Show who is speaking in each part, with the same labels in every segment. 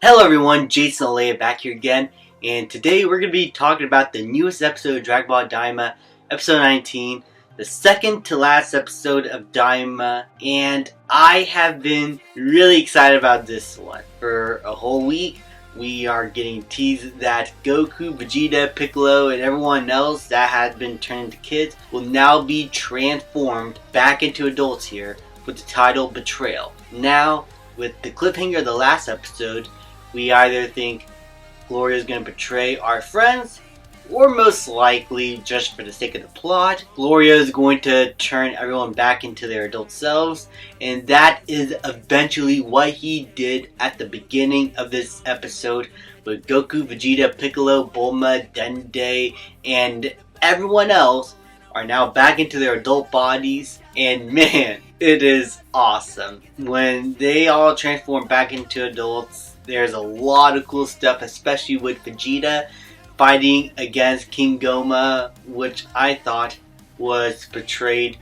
Speaker 1: Hello everyone, Jason Alea back here again, and today we're going to be talking about the newest episode of Dragon Ball Daima, episode 19, the second to last episode of Daima, and I have been really excited about this one. For a whole week, we are getting teased that Goku, Vegeta, Piccolo, and everyone else that had been turned into kids will now be transformed back into adults here with the title Betrayal. Now, with the cliffhanger of the last episode, we either think Gloria is going to betray our friends, or most likely, just for the sake of the plot, Gloria is going to turn everyone back into their adult selves, and that is eventually what he did at the beginning of this episode with Goku, Vegeta, Piccolo, Bulma, Dende, and everyone else are now back into their adult bodies, and man, it is awesome. When they all transform back into adults, there's a lot of cool stuff, especially with Vegeta fighting against King Goma, which I thought was portrayed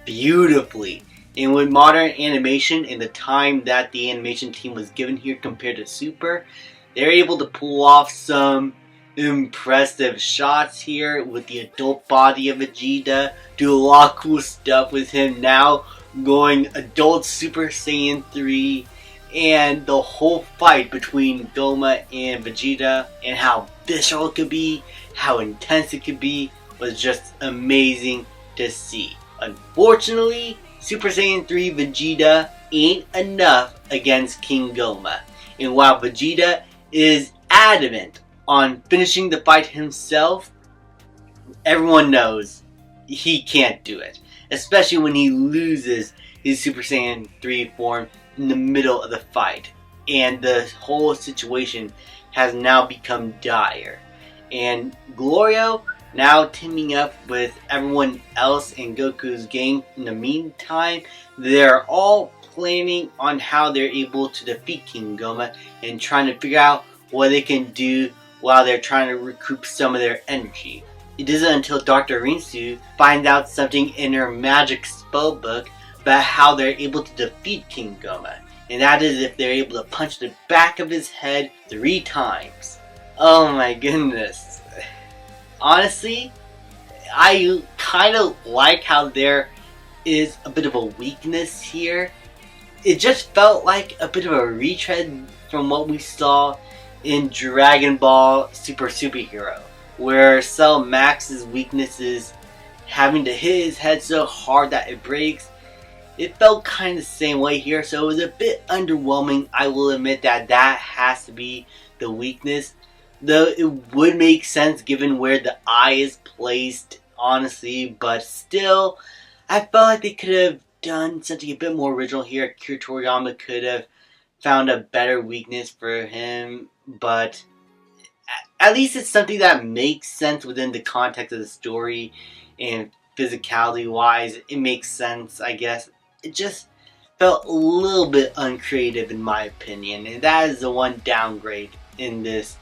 Speaker 1: beautifully. And with modern animation and the time that the animation team was given here compared to Super, they're able to pull off some impressive shots here with the adult body of Vegeta. Do a lot of cool stuff with him now going adult Super Saiyan 3. And the whole fight between Goma and Vegeta and how visceral it could be, how intense it could be, was just amazing to see. Unfortunately, Super Saiyan 3 Vegeta ain't enough against King Goma. And while Vegeta is adamant on finishing the fight himself, everyone knows he can't do it. Especially when he loses his Super Saiyan 3 form in the middle of the fight, and the whole situation has now become dire. And Glorio now teaming up with everyone else in Goku's gang. In the meantime, they're all planning on how they're able to defeat King Goma and trying to figure out what they can do while they're trying to recoup some of their energy. It isn't until Dr. Rinsu finds out something in her magic spell book about how they're able to defeat King Goma, and that is if they're able to punch the back of his head 3 times. Oh my goodness. Honestly, I kind of like how there is a bit of a weakness here. It just felt like a bit of a retread from what we saw in Dragon Ball Super Superhero, where Cell Max's weakness is having to hit his head so hard that it breaks. It felt kind of the same way here, so it was a bit underwhelming. I will admit that that has to be the weakness. Though it would make sense given where the eye is placed, honestly. But still, I felt like they could have done something a bit more original here. Akira Toriyama could have found a better weakness for him. But at least it's something that makes sense within the context of the story. And physicality-wise, it makes sense, I guess. It just felt a little bit uncreative in my opinion, and that is the one downgrade in this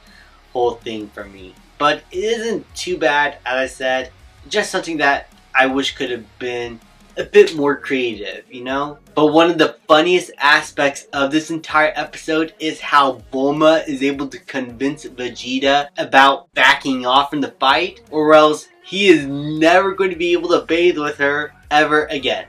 Speaker 1: whole thing for me. But it isn't too bad, as I said, just something that I wish could have been a bit more creative, you know? But one of the funniest aspects of this entire episode is how Bulma is able to convince Vegeta about backing off from the fight, or else he is never going to be able to bathe with her ever again.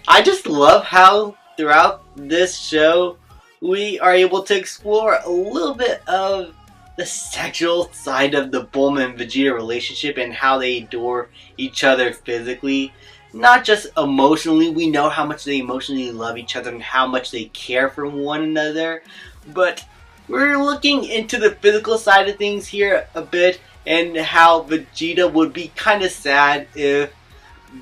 Speaker 1: I just love how throughout this show we are able to explore a little bit of the sexual side of the Bulma and Vegeta relationship and how they adore each other physically. Not just emotionally, we know how much they emotionally love each other and how much they care for one another, but we're looking into the physical side of things here a bit, and how Vegeta would be kind of sad if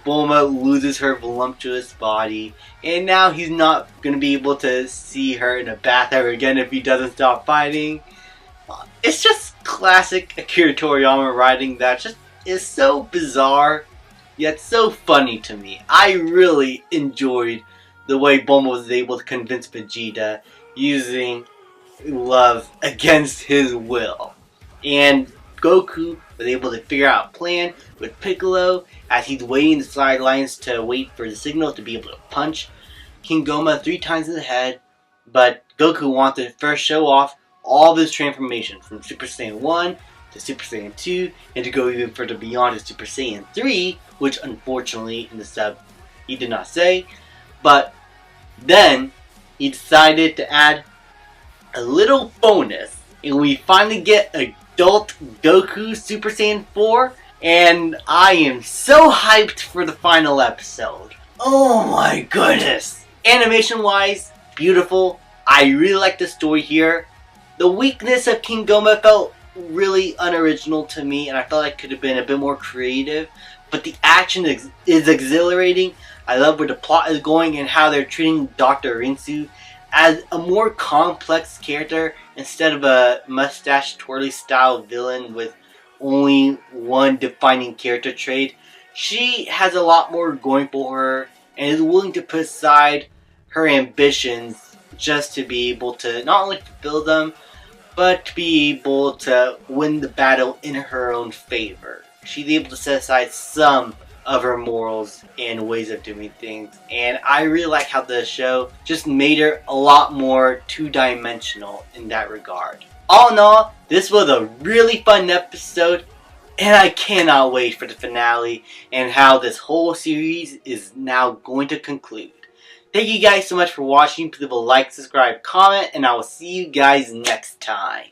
Speaker 1: Bulma loses her voluptuous body, and now he's not going to be able to see her in a bath ever again if he doesn't stop fighting. It's just classic Akira Toriyama writing that just is so bizarre, yet so funny to me. I really enjoyed the way Bulma was able to convince Vegeta using love against his will. And Goku was able to figure out a plan with Piccolo as he's waiting the sidelines to wait for the signal to be able to punch King Goma 3 times in the head. But Goku wanted to first show off all of his transformation from Super Saiyan 1 to Super Saiyan 2, and to go even further beyond to Super Saiyan 3, which unfortunately in the sub he did not say. But then he decided to add a little bonus, and we finally get adult Goku Super Saiyan 4, and I am so hyped for the final episode. Oh my goodness! Animation wise, beautiful. I really like the story here. The weakness of King Goma felt really unoriginal to me, and I felt like it could have been a bit more creative. But the action is exhilarating. I love where the plot is going and how they're treating Dr. Rinsu as a more complex character instead of a mustache twirly style villain with only one defining character trait. She has a lot more going for her and is willing to put aside her ambitions just to be able to not only fulfill them, but to be able to win the battle in her own favor. She's able to set aside some of her morals and ways of doing things, and I really like how the show just made her a lot more two-dimensional in that regard. All in all, this was a really fun episode, and I cannot wait for the finale and how this whole series is now going to conclude. Thank you guys so much for watching. Please leave a like, subscribe, comment, and I will see you guys next time.